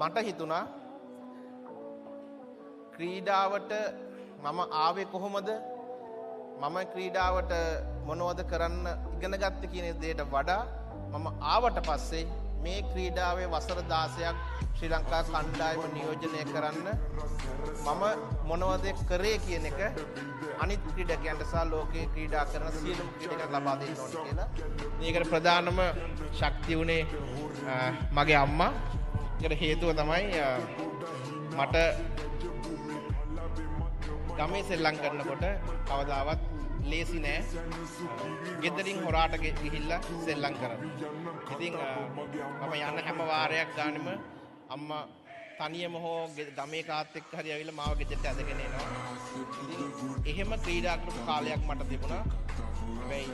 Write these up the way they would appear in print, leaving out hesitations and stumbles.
මට හිතුණා ක්‍රීඩාවට මම ආවේ කොහොමද? මම ක්‍රීඩාවට මොනවද කරන්න ඉගෙන ගත්තේ කියන දෙයට වඩා මම ආවට පස්සේ මේ ක්‍රීඩාවේ වසර 16ක් ශ්‍රී ලංකා කණ්ඩායම නියෝජනය කරන්න මම මොනවද කරේ කියන එක අනිත් ක්‍රීඩකයන්ට සහ ලෝකයේ ක්‍රීඩා කරන සියලුම ක්‍රීඩකයන්ට ලබා දෙන්න ඕනේ කියලා. මේකට ප්‍රධානම ශක්තිය උනේ මගේ අම්මා. ඒකට හේතුව තමයි මට ගමේ සෙල්ලම් කරනකොට කවදාවත් ලේසි නෑ. ගෙදරින් හොරාට ගිහිල්ලා සෙල්ලම් කරන්න. ඉතින් මම යන හැම වාරයක් ගානෙම අම්මා තනියම හෝ ගමේ කාත් එක්ක හරි ඇවිල්ලා මාව ගෙදරට ඇදගෙන එනවා. ඉතින් එහෙම ක්‍රීඩා කරපු කාලයක් මට තිබුණා. හැබැයි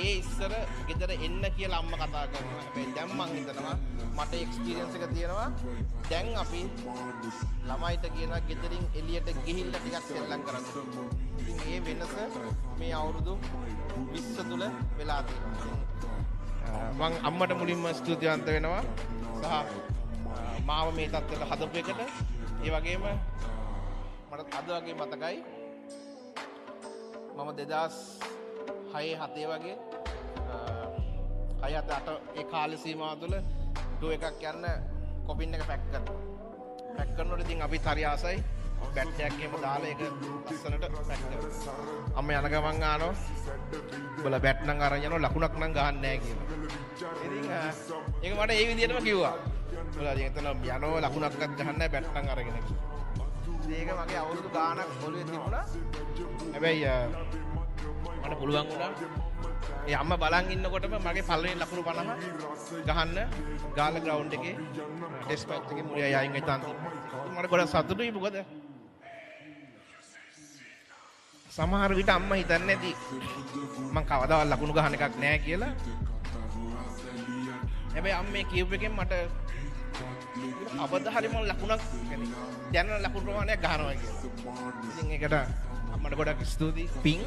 ඒ ඉස්සර ගෙදර එන්න කියලා අම්මා කතා කරනවා. හැබැයි දැන් මං හිතනවා මට එක්ස්පීරියන්ස් එක තියෙනවා. දැන් අපි ළමයිට කියනවා ගෙදරින් එළියට ගිහිල්ලා ටිකක් සෙල්ලම් කරන්න. ඉතින් මේ වෙනස මේ අවුරුදු 20 තුල වෙලා තියෙනවා. මං අම්මට මුලින්ම ස්තුතිවන්ත වෙනවා. සහ මාව මේ තත්ත්වයට හදපු එකට. ඒ වගේම මට අද වගේ මතකයි මම 2006 7 වගේ 6 7 8 ඒ කාල සීමාව තුළ ටූ එකක් යන්න කොපින් එක පැක් කරනවා. පැක් කරනකොට ඉතින් අපිත් හරි ආසයි බැට් එකක් එහෙම දාලා ඒක ලස්සනට පැක් කරනවා. අම්ම යන ගමන් ආනෝ උඹලා බැට් නම් අරන් යනවා ලකුණක් නම් ගහන්නේ නැහැ කියලා. ඉතින් ඒක මට ඒ විදිහටම කිව්වා. උඹලා ඉතින් එතන යනවා ලකුණක්වත් ගහන්නේ නැහැ බැට් නම් අරගෙන කියලා. ඒක මගේ අවුරුදු ගාණක් ඔළුවේ තිබුණා. හැබැයි මට පුළුවන් වුණා ඒ අම්මා බලන් ඉන්නකොටම මගේ පළවෙනි ලකුණු 50 ගහන්න ගාලා ග්‍රවුන්ඩ් එකේ ටෙස්ට් මැච් එකේ මුලිය යයින් හිටන් මට ගොඩක් සතුටුයි. මොකද සමහර විට අම්මා හිතන්නේ නැති මං කවදාවත් ලකුණු ගහන එකක් නැහැ කියලා. හැබැයි අම්මේ කියපු එකෙන් මට අවදාහරි මම ලකුණක් දැනන ලකුණු ප්‍රමාණයක් ගහනවා කියලා. ඉතින් ඒකට අම්මට ගොඩක් ස්තුතියි. පිං